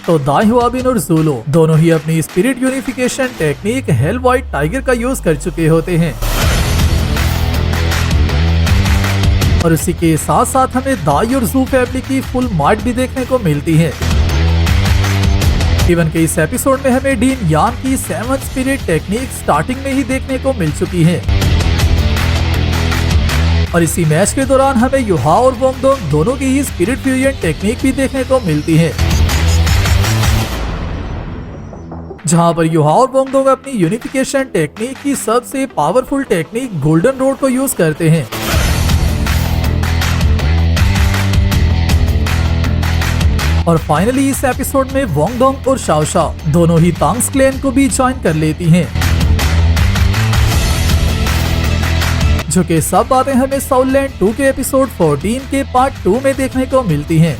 तो दाई हुआबिन और ज़ोलो दोनों ही अपनी spirit unification technique hello white tiger का यूज कर चुके होते हैं और उसी के साथ साथ हमें दाई और ज़ू फैमिली की फुल माइट भी देखने को मिलती है। इवन के इस एपिसोड में हमें डीन यान की 7 स्पिरिट टेक्निक स्टार्टिंग में ही देखने को मिल चुकी है और इसी मैच के दौरान हमें युहा और वोंगडोंग दोनों की ही स्पिरिट फ्यूजन टेक्निक भी देखने को मिलती है, जहां पर युहा और वोंगडोंग अपनी यूनिफिकेशन टेक्निक की सबसे पावरफुल टेक्निक गोल्डन रोड को यूज करते हैं। और फाइनली इस एपिसोड में वोंगडोंग और शाओ शाओ दोनों ही तांग्स क्लैन को भी ज्वाइन कर लेती हैं, जो कि सब बातें हमें साउथलैंड 2 के एपिसोड 14 के पार्ट 2 में देखने को मिलती हैं।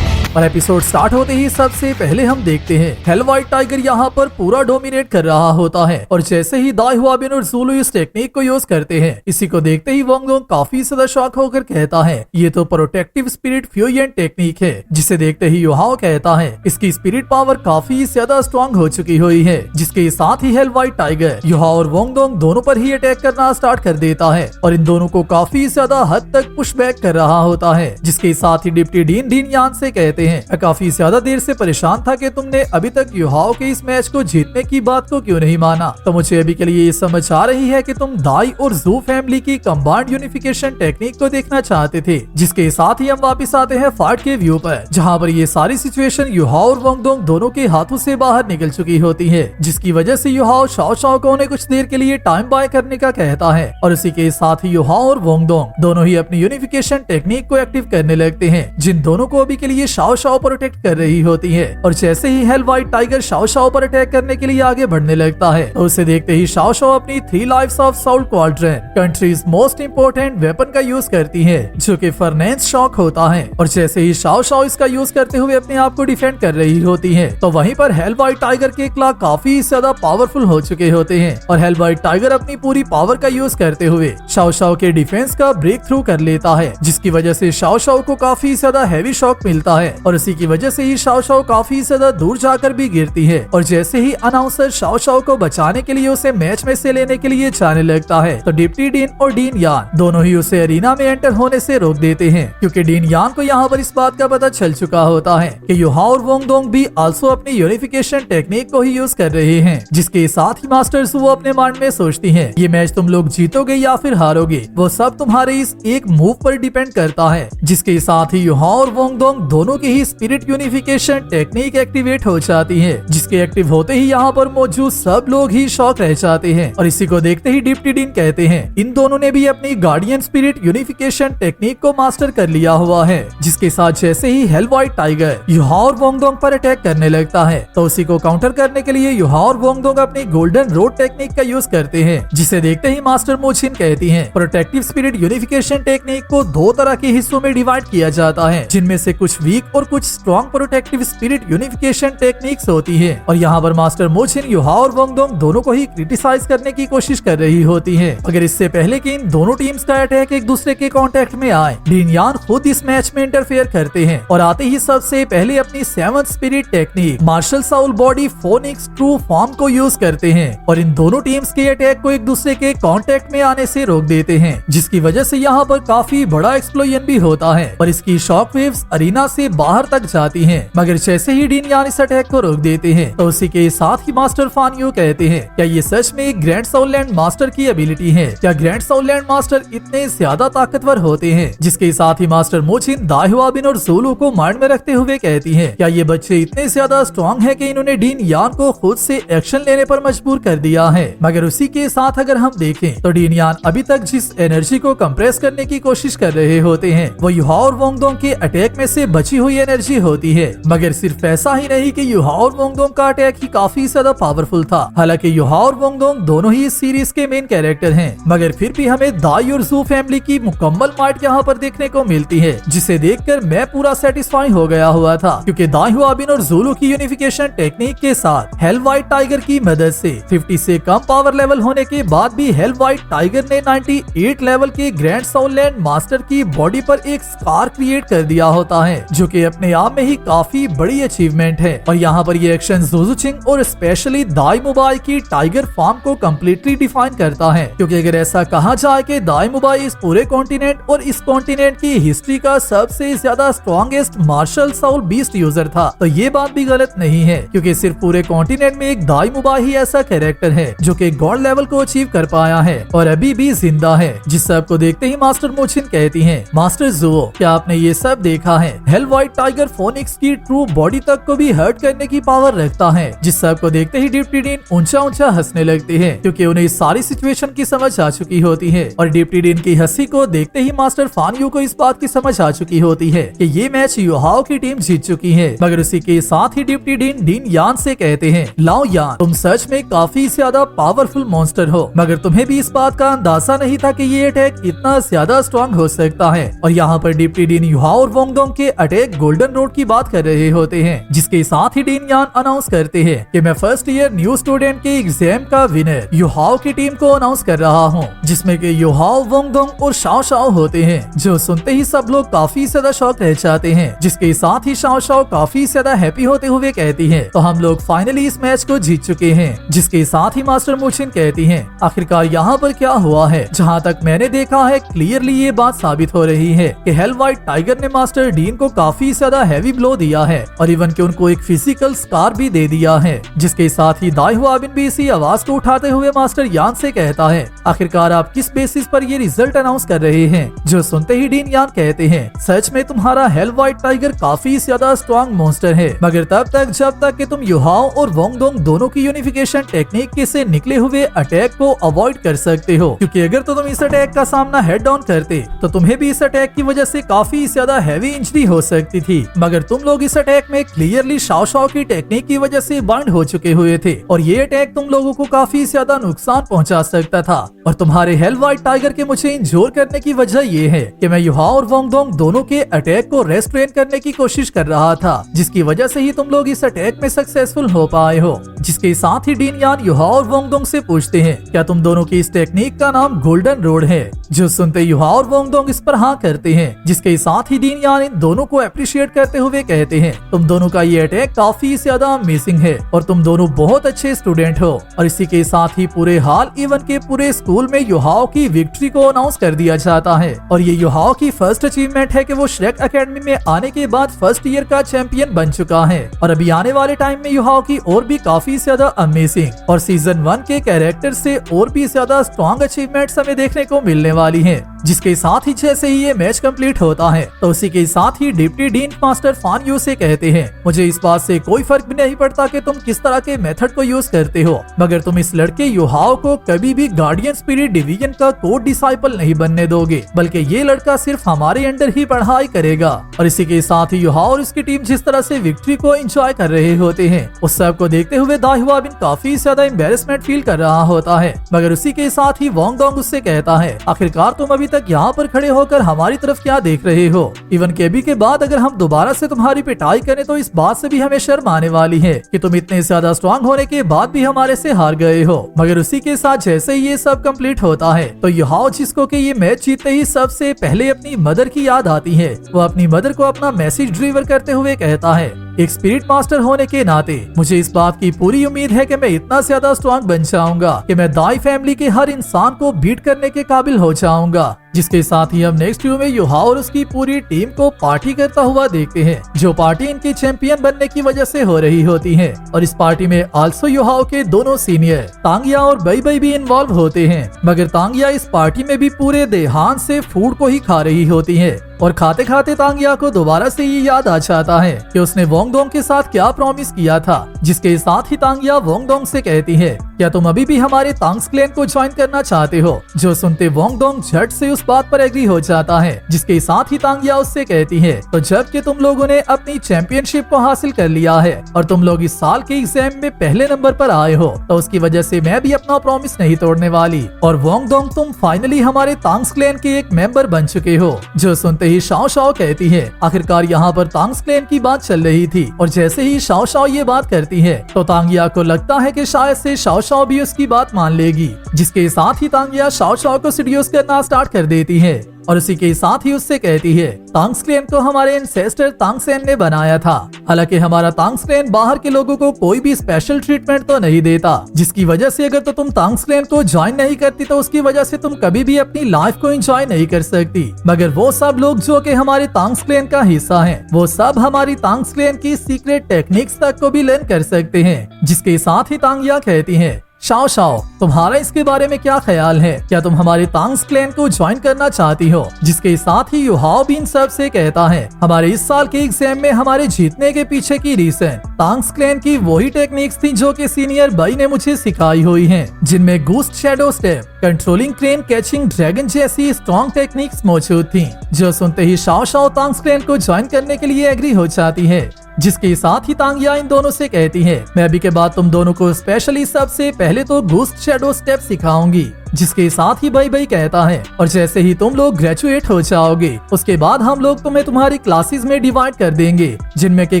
और एपिसोड स्टार्ट होते ही सबसे पहले हम देखते हैं हेल व्हाइट टाइगर यहाँ पर पूरा डोमिनेट कर रहा होता है और जैसे ही दाई हुआबिन और ज़ोलो इस टेक्निक को यूज करते हैं, इसी को देखते ही वोंगडोंग काफी ज्यादा शॉक होकर कहता है ये तो प्रोटेक्टिव स्पिरिट फ्यूजन टेक्निक है, जिसे देखते ही युहाओ कहता है इसकी स्पिरिट पावर काफी ज्यादा स्ट्रॉन्ग हो चुकी हुई है, जिसके साथ ही हेल व्हाइट टाइगर युहा और वोंगडोंग दोनों पर ही अटैक करना स्टार्ट कर देता है और इन दोनों को काफी ज्यादा हद तक पुश बैक कर रहा होता है, जिसके साथ ही डिप्टी डीन यान से कहते हैं मैं काफी ज्यादा देर से परेशान था कि तुमने अभी तक युहाओ के इस मैच को जीतने की बात को क्यों नहीं माना, तो मुझे अभी के लिए ये समझ आ रही है कि तुम दाई और ज़ू फैमिली की कंबाइंड यूनिफिकेशन टेक्निक को देखना चाहते थे। जिसके साथ ही हम वापस आते हैं फाइट के व्यू पर, जहाँ पर ये सारी सिचुएशन युहाओ और वोंगडोंग दोनों के हाथों से बाहर निकल चुकी होती है, जिसकी वजह से युहाओ शाओ शाओ को उन्हें कुछ देर के लिए टाइम बाय करने का कहता है और उसी के साथ ही युहाओ और वोंगडोंग दोनों ही अपनी यूनिफिकेशन टेक्निक को एक्टिव करने लगते हैं, जिन दोनों को अभी के लिए शाओ शाओ प्रोटेक्ट कर रही होती है। और जैसे ही hell white tiger Shao Shao पर अटैक करने के लिए आगे बढ़ने लगता है, तो उसे देखते ही शाओ शाओ अपनी 3 lives of Saul quadrant countries most important weapon का यूज करती है, जो कि फर्नेंस शॉक होता है। और जैसे ही शाओ शाओ इसका यूज करते हुए अपने आप को डिफेंड कर रही होती है, तो वहीं पर हेल व्हाइट टाइगर के क्ला काफी ज्यादा पावरफुल हो चुके होते हैं और हेल व्हाइट टाइगर अपनी पूरी पावर का यूज करते हुए शाओ शाओ के डिफेंस का ब्रेक थ्रू कर लेता है, जिसकी वजह से शाओ शाओ को काफी ज्यादा हैवी शॉक मिलता है और इसी की वजह से ही शाओ शाओ काफी ज्यादा दूर जाकर भी गिरती है। और जैसे ही अनाउंसर शाओ शाओ को बचाने के लिए उसे मैच में से लेने के लिए जाने लगता है, तो डिप्टी डीन और डीन यान दोनों ही उसे अरीना में एंटर होने से रोक देते हैं, क्योंकि डीन यान को यहाँ पर इस बात का पता चल चुका होता है कि युहा और वोंगडोंग भी आल्सो अपनी यूनिफिकेशन टेक्निक को ही यूज कर रहे हैं। जिसके साथ ही मास्टर ज़ू अपने माइंड में सोचती है ये मैच तुम लोग जीतोगे या फिर हारोगे, वो सब तुम्हारे इस एक मूव पर डिपेंड करता है। जिसके साथ ही युहा और वोंगडोंग दोनों की ही स्पिरिट यूनिफिकेशन टेक्निक एक्टिवेट हो जाती है, जिसके एक्टिव होते ही यहाँ पर मौजूद सब लोग ही शॉक रह जाते हैं। और इसी को देखते ही डिप्टी डीन कहते हैं इन दोनों ने भी अपनी गार्डियन स्पिरिट यूनिफिकेशन टेक्निक को मास्टर कर लिया हुआ है। जिसके साथ जैसे ही हेल व्हाइट टाइगर युहा और वोंगडोंग पर अटैक करने लगता है, तो उसी को काउंटर करने के लिए युहा और वोंगडोंग अपनी गोल्डन रोड टेक्निक का यूज करते हैं, जिसे देखते ही मास्टर मोचिन कहती है प्रोटेक्टिव स्पिरिट यूनिफिकेशन टेक्निक को 2 तरह के हिस्सों में डिवाइड किया जाता है, जिनमें से कुछ वीक और कुछ strong protective spirit unification techniques होती है। और यहाँ पर मास्टर मोचिन युहा और वोंगडोंग दोनों को ही क्रिटिसाइज करने की कोशिश कर रही होती है, अगर इससे पहले कि इन दोनों टीम्स का अटैक एक दूसरे के कांटेक्ट में आए, डीन यान खुद इस मैच में इंटरफेयर करते हैं और आते ही सबसे पहले अपनी 7th spirit technique martial soul body phoenix true form को यूज करते हैं और इन दोनों टीम्स के अटैक को एक दूसरे के कांटेक्ट में आने से रोक देते हैं, जिसकी वजह से यहाँ पर काफी बड़ा एक्सप्लोजन भी होता है और इसकी शॉक वेव्स अरीना से बाहर तक जाती हैं। मगर जैसे ही डीन यान इस अटैक को रोक देते हैं, तो उसी के साथ ही मास्टर फान यू कहते हैं क्या ये सच में एक ग्रैंड साउथलैंड मास्टर की एबिलिटी है? क्या ग्रैंड साउथलैंड मास्टर इतने ज्यादा ताकतवर होते हैं? जिसके साथ ही मास्टर मोचिन दाई हुआबिन और ज़ोलो को माइंड में रखते हुए कहती है क्या ये बच्चे इतने ज्यादा स्ट्रॉन्ग है कि इन्होंने डीन यान को खुद से एक्शन लेने पर मजबूर कर दिया है? मगर उसी के साथ अगर हम देखें तो डीन यान अभी तक जिस एनर्जी को कंप्रेस करने की कोशिश कर रहे होते हैं, वो युहा और वोंगडोंग के अटैक में से बची हुई एनर्जी होती है। मगर सिर्फ ऐसा ही नहीं कि युहा और वोंगडोंग का अटैक ही काफी ज्यादा पावरफुल था। हालांकि युहा और वोंगडोंग दोनों ही इस सीरीज के मेन कैरेक्टर हैं, मगर फिर भी हमें दाई और ज़ू फैमिली की मुकम्मल माइट यहाँ पर देखने को मिलती है, जिसे देखकर मैं पूरा सेटिस्फाई हो गया हुआ था, क्योंकि दाई हुआबिन और ज़ोलो की यूनिफिकेशन टेक्निक के साथ हेल व्हाइट टाइगर की मदद से 50 से कम पावर लेवल होने के बाद भी हेल व्हाइट टाइगर ने 98 लेवल के ग्रैंड साउथलैंड मास्टर की बॉडी पर एक स्कार क्रिएट कर दिया होता है, जो कि अपने आप में ही काफी बड़ी अचीवमेंट है। और यहाँ पर ये एक्शन जोजुचिंग और स्पेशली दाई मुबाई की टाइगर फार्म को कम्प्लीटली डिफाइन करता है, क्योंकि अगर ऐसा कहा जाए कि दाई मुबाई इस पूरे कॉन्टिनेंट और इस कॉन्टिनेंट की हिस्ट्री का सबसे ज्यादा strongest martial soul beast user था, तो ये बात भी गलत नहीं है, क्योंकि सिर्फ पूरे कॉन्टिनेंट में एक दाई मुबाई ही ऐसा कैरेक्टर है जो कि गॉड लेवल को अचीव कर पाया है और अभी भी जिंदा है। जिस सब को देखते ही मास्टर मोचिन कहती हैं, मास्टर जुओ, क्या आपने ये सब देखा है? हेल व्हाइट टाइगर फोनिक्स की ट्रू बॉडी तक को भी हर्ट करने की पावर रखता है। जिस सब को देखते ही डिप्टी डीन ऊंचा ऊंचा हंसने लगते हैं, क्योंकि उन्हें इस सारी सिचुएशन की समझ आ चुकी होती है। और डिप्टी डीन की हंसी को देखते ही मास्टर फान यू को इस बात की समझ आ चुकी होती है कि ये मैच युहाओ की टीम जीत चुकी है। मगर उसी के साथ ही डिप्टी डीन डीन यान से कहते हैं, लाओ यान, तुम सच में काफी ज्यादा पावरफुल मॉन्स्टर हो, मगर तुम्हें भी इस बात का अंदाजा नहीं था कि ये अटैक इतना ज्यादा स्ट्रॉन्ग हो सकता है। और यहाँ पर डिप्टी डीन युहाओ और वोंगडोंग के अटैक गोल्डन रोड की बात कर रहे होते हैं, जिसके साथ ही डीन यान अनाउंस करते हैं कि मैं फर्स्ट ईयर न्यू स्टूडेंट के एग्जाम का विनर युहाओ की टीम को अनाउंस कर रहा हूँ, जिसमें कि युहाओ, वोंगडोंग और शाओ शाओ होते हैं। जो सुनते ही सब लोग काफी ज्यादा शॉक रह जाते हैं, जिसके साथ ही शाओ शाओ काफी ज्यादा हैप्पी होते हुए कहती है, तो हम लोग फाइनली इस मैच को जीत चुके हैं। जिसके साथ ही मास्टर मोचिन कहती है, आखिरकार यहाँ पर क्या हुआ है? जहाँ तक मैंने देखा है क्लियरली ये बात साबित हो रही है कि हेल व्हाइट टाइगर ने मास्टर डीन को काफी ज्यादा हैवी ब्लो दिया है और इवन कि उनको एक फिजिकल स्कार भी दे दिया है। जिसके साथ ही दाई हुआबिन भी इसी आवाज को उठाते हुए मास्टर यान से कहता है, आखिरकार आप किस बेसिस पर ये रिजल्ट अनाउंस कर रहे हैं? जो सुनते ही डीन यान कहते हैं, सच में तुम्हारा हेल व्हाइट टाइगर काफी ज्यादा स्ट्रॉन्ग मॉन्स्टर है, मगर तब तक जब तक कि तुम युहाओ और वोंगडोंग दोनों की यूनिफिकेशन टेक्निक के से निकले हुए अटैक को अवॉइड कर सकते हो, क्योंकि अगर तो तुम इस अटैक का सामना हेड ऑन करते तो तुम्हें भी इस अटैक की वजह से काफी ज्यादा हैवी इंजरी हो सकती थी। मगर तुम लोग इस अटैक में क्लियरली शाओ शाओ की टेक्निक की वजह से बाइंड हो चुके हुए थे और ये अटैक तुम लोगों को काफी ज्यादा नुकसान पहुंचा सकता था। और तुम्हारे हेल व्हाइट टाइगर के मुझे इंजोर करने की वजह ये है कि मैं युहाओ और वोंगडोंग दोनों के अटैक को रेस्ट्रेन करने की कोशिश कर रहा था, जिसकी वजह से ही तुम लोग इस अटैक में सक्सेसफुल हो पाए हो। जिसके साथ ही डीन यान युहाओ और वोंगडोंग से पूछते हैं, क्या तुम दोनों की इस टेक्निक का नाम गोल्डन रोड है? जो सुनते युहाओ और वोंगडोंग इस पर हाँ करते हैं। जिसके साथ ही डीन यान इन दोनों को अप्रिशिएट करते हुए कहते हैं, तुम दोनों का ये अटैक काफी ज्यादा अमेजिंग है और तुम दोनों बहुत अच्छे स्टूडेंट हो। और इसी के साथ ही पूरे हाल इवन के पूरे स्कूल में युहाओ की विक्ट्री को अनाउंस कर दिया जाता है और ये युहाओ की फर्स्ट अचीवमेंट है कि वो श्रेक एकेडमी में आने के बाद फर्स्ट ईयर का चैंपियन बन चुका है। और अभी आने वाले टाइम में युहाओ की और भी काफी ज्यादा अमेजिंग और सीजन 1 के कैरेक्टर से और भी ज्यादा स्ट्रॉन्ग अचीवमेंट्स हमें देखने को मिलने वाली है। जिसके साथ ही जैसे ही ये मैच कंप्लीट होता है तो उसी के साथ ही डिप्टी डीन मास्टर फान यू से कहते हैं, मुझे इस बात से कोई फर्क भी नहीं पड़ता कि तुम किस तरह के मेथड को यूज करते हो, मगर तुम इस लड़के युहाओ को कभी भी गार्डियन स्पिरिट डिवीजन का कोड डिसाइपल नहीं बनने दोगे, बल्कि ये लड़का सिर्फ हमारे अंडर ही पढ़ाई करेगा। और इसी के साथ ही युहाओ और इसकी टीम जिस तरह से विक्ट्री को एंजॉय कर रहे होते हैं, उस सब को देखते हुए दाई हुआबिन काफी ज्यादा एम्बेरसमेंट फील कर रहा होता है। मगर उसी के साथ ही वोंगडोंग उससे कहता है, आखिरकार तुम अभी तक यहाँ पर खड़े होकर हमारी तरफ क्या देख रहे हो? इवन के अभी के बाद अगर हम दोबारा से तुम्हारी पिटाई करें तो इस बात से भी हमें शर्म आने वाली है कि तुम इतने ज्यादा स्ट्रॉन्ग होने के बाद भी हमारे से हार गए हो। मगर उसी के साथ जैसे ही ये सब कंप्लीट होता है तो युहाओ, जिसको कि ये मैच जीतते ही सबसे पहले अपनी मदर की याद आती है, वो अपनी मदर को अपना मैसेज डिलीवर करते हुए कहता है, एक स्पिरिट मास्टर होने के नाते मुझे इस बात की पूरी उम्मीद है कि मैं इतना ज्यादा स्ट्रॉन्ग बन जाऊंगा कि मैं दाई फैमिली के हर इंसान को बीट करने के काबिल हो जाऊंगा। जिसके साथ ही हम नेक्स्ट व्यू में युहाओ और उसकी पूरी टीम को पार्टी करता हुआ देखते हैं, जो पार्टी इनके चैंपियन बनने की वजह से हो रही होती है। और इस पार्टी में आल्सो युहाओ के दोनों सीनियर तांगिया और बई बई भी इन्वॉल्व होते हैं। मगर तांगिया इस पार्टी में भी पूरे देहान से फूड को ही खा रही होती है और खाते खाते तांगिया को दोबारा से ये याद आ जाता है कि उसने वोंगडोंग के साथ क्या प्रॉमिस किया था। जिसके साथ ही तांगिया वोंगडोंग से कहती है, क्या तुम अभी भी हमारे तांग्स क्लैन को ज्वाइन करना चाहते हो? जो सुनते वोंगडोंग झट से उस बात पर एग्री हो जाता है। जिसके साथ ही तांगिया उससे कहती है, तो जब कि तुम लोगों ने अपनी चैंपियनशिप को हासिल कर लिया है और तुम लोग इस साल के एग्जाम में पहले नंबर पर आए हो, तो उसकी वजह से मैं भी अपना प्रॉमिस नहीं तोड़ने वाली। और वोंगडोंग, तुम फाइनली हमारे तांग्स क्लैन के एक मेंबर बन चुके हो। जो सुनते ही शाओ शाओ कहती है, आखिरकार यहाँ पर तांग्स क्लैन की बात चल रही थी और जैसे ही शाओ शाओ ये बात करती है तो तांगिया को लगता है कि शायद से शाओ शाओ भी उसकी बात मान लेगी। जिसके साथ ही तांगिया शाओ शाओ को सीड्यूस करना स्टार्ट कर देती है। और उसी के साथ ही उससे कहती है तांग्स क्लैन को हमारे एंसेस्टर तांगसेन ने बनाया था। हालांकि हमारा तांग्स क्लैन बाहर के लोगों को कोई भी स्पेशल ट्रीटमेंट तो नहीं देता, जिसकी वजह से अगर तो तुम तांग्स क्लैन को ज्वाइन नहीं करती तो उसकी वजह से तुम कभी भी अपनी लाइफ को एंजॉय नहीं कर सकती। मगर वो सब लोग जो कि हमारे तांग्स क्लैन का हिस्सा हैं, वो सब हमारी तांग्स क्लैन की सीक्रेट टेक्निक्स तक को भी लर्न कर सकते हैं। जिसके साथ ही तांगिया कहती है शाओ शाओ, तुम्हारा इसके बारे में क्या ख्याल है? क्या तुम हमारे तांग्स क्लैन को ज्वाइन करना चाहती हो? जिसके साथ ही युहाओ भी इन सब से कहता है हमारे इस साल के एग्जाम में हमारे जीतने के पीछे की रीजन तांग्स क्लैन की वही टेक्निक्स थी जो कि सीनियर भाई ने मुझे सिखाई हुई हैं, जिनमें ghost shadow step, controlling crane, catching dragon जैसी स्ट्रॉन्ग टेक्निक्स मौजूद थी। जो सुनते ही शाओ शाओ तांग्स क्लैन को ज्वाइन करने के लिए एग्री हो जाती है। जिसके साथ ही तांगिया इन दोनों से कहती है मैं अभी के बाद तुम दोनों को स्पेशली सबसे पहले तो घोस्ट शैडो स्टेप सिखाऊंगी। जिसके साथ ही भाई भाई कहता है और जैसे ही तुम लोग ग्रेजुएट हो जाओगे उसके बाद हम लोग तुम्हें तुम्हारी क्लासेस में डिवाइड कर देंगे, जिनमें के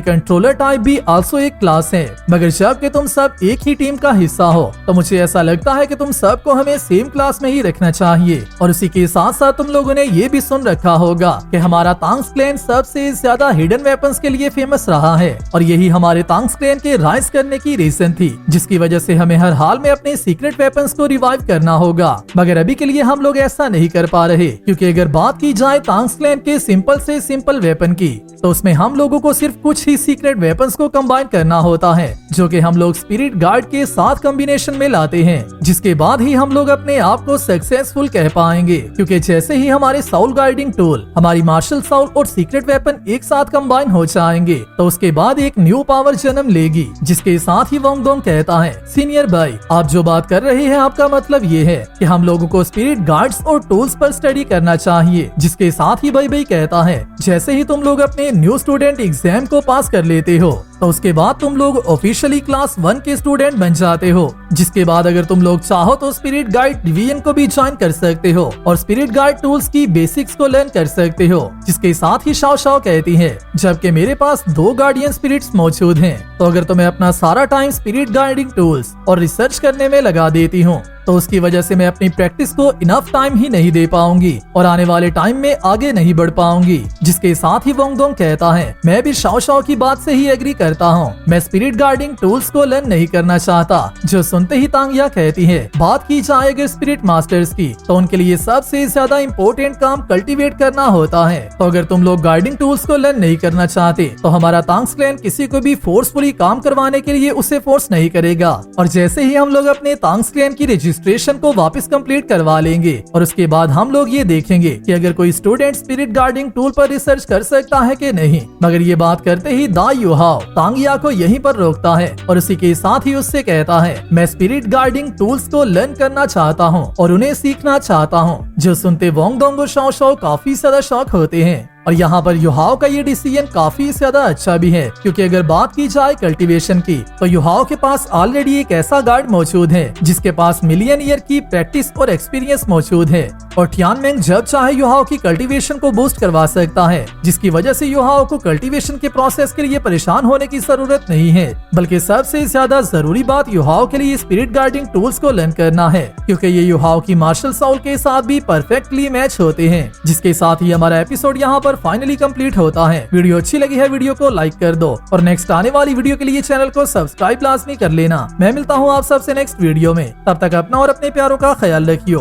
कंट्रोलर टाइप भी आल्सो एक क्लास है। मगर जब कि तुम सब एक ही टीम का हिस्सा हो तो मुझे ऐसा लगता है कि तुम सबको हमें सेम क्लास में ही रखना चाहिए। और उसी के साथ साथ तुम लोगों ने ये भी सुन रखा होगा कि हमारा तांग्स क्लैन सबसे ज्यादा हिडन वेपन्स के लिए फेमस रहा है और यही हमारे तांग्स क्लैन के राइज करने की रीजन थी, जिसकी वजह से हमें हर हाल में अपने सीक्रेट वेपन्स को रिवाइव करना होगा। मगर अभी के लिए हम लोग ऐसा नहीं कर पा रहे, क्योंकि अगर बात की जाए तांग्स क्लैन के सिंपल से सिंपल वेपन की तो उसमें हम लोगों को सिर्फ कुछ ही सीक्रेट वेपन्स को कंबाइन करना होता है, जो कि हम लोग स्पिरिट गार्ड के साथ कॉम्बिनेशन में लाते हैं। जिसके बाद ही हम लोग अपने आप को सक्सेसफुल कह पाएंगे, क्योंकि जैसे ही हमारे साउल गाइडिंग टूल, हमारी मार्शल साउल और सीक्रेट वेपन एक साथ कंबाइन हो जाएंगे तो उसके बाद एक न्यू पावर जन्म लेगी। जिसके साथ ही वोंगडोंग कहता है सीनियर भाई, आप जो बात कर रहे हैं आपका मतलब ये है कि हम लोगों को स्पिरिट गार्ड्स और टूल्स पर स्टडी करना चाहिए। जिसके साथ ही भाई भाई कहता है जैसे ही तुम लोग अपने न्यू स्टूडेंट एग्जाम को पास कर लेते हो तो उसके बाद तुम लोग ऑफिशियली क्लास 1 के स्टूडेंट बन जाते हो। जिसके बाद अगर तुम लोग चाहो तो स्पिरिट गाइड डिवीजन को भी ज्वाइन कर सकते हो और स्पिरिट गाइड टूल्स की बेसिक्स को लर्न कर सकते हो। जिसके साथ ही शाओ शाओ कहती है जबकि मेरे पास 2 गार्डियन स्पिरिट्स मौजूद हैं, तो अगर तुम्हें अपना सारा टाइम स्पिरिट गाइडिंग टूल्स और रिसर्च करने में लगा देती हूँ तो उसकी वजह से मैं अपनी प्रैक्टिस को इनफ टाइम ही नहीं दे पाऊंगी और आने वाले टाइम में आगे नहीं बढ़ पाऊंगी। जिसके साथ ही वोंगडोंग कहता है मैं भी शाओ शाओ की बात से ही एग्री करता हूँ, मैं स्पिरिट गार्डिंग टूल्स को लर्न नहीं करना चाहता। जो सुनते ही तांगिया कहती है बात की जाए अगर स्पिरिट मास्टर्स की तो उनके लिए सबसे ज्यादा इम्पोर्टेंट काम कल्टीवेट करना होता है। तो अगर तुम लोग गाइडिंग टूल्स को लर्न नहीं करना चाहते तो हमारा तांग्स क्लैन किसी को भी फोर्सफुली काम करवाने के लिए उसे फोर्स नहीं करेगा। और जैसे ही हम लोग अपने तांग्स क्लैन की रजिस्ट्रेशन को वापस कंप्लीट करवा लेंगे और उसके बाद हम लोग ये देखेंगे कि अगर कोई स्टूडेंट स्पिरिट गार्डिंग टूल पर रिसर्च कर सकता है कि नहीं। मगर ये बात करते ही दा युहाओ तांगिया को यहीं पर रोकता है और उसी के साथ ही उससे कहता है मैं स्पिरिट गार्डिंग टूल्स को लर्न करना चाहता हूँ और उन्हें सीखना चाहता हूँ। जो सुनते वोंगडोंग और शाओ शाओ काफी ज्यादा शॉक होते हैं। और यहाँ पर युहाओ का ये डिसीजन काफी ज्यादा अच्छा भी है, क्योंकि अगर बात की जाए कल्टीवेशन की तो युहाओ के पास ऑलरेडी एक ऐसा गार्ड मौजूद है जिसके पास मिलियन ईयर की प्रैक्टिस और एक्सपीरियंस मौजूद है और टियानमेंग जब चाहे युहाओ की कल्टीवेशन को बूस्ट करवा सकता है, जिसकी वजह से युहाओ को कल्टीवेशन के प्रोसेस के लिए परेशान होने की जरूरत नहीं है। बल्कि सबसे ज्यादा जरूरी बात युहाओ के लिए स्पिरिट गार्डिंग टूल्स को लर्न करना है, क्योंकि ये युहाओ की मार्शल साउल के साथ भी परफेक्टली मैच होते हैं। जिसके साथ ही हमारा एपिसोड यहाँ पर फाइनली कंप्लीट होता है। वीडियो अच्छी लगी है वीडियो को लाइक कर दो और नेक्स्ट आने वाली वीडियो के लिए चैनल को सब्सक्राइब लाजमी कर लेना। मैं मिलता हूँ आप सबसे नेक्स्ट वीडियो में, तब तक अपना और अपने प्यारों का ख्याल रखियो।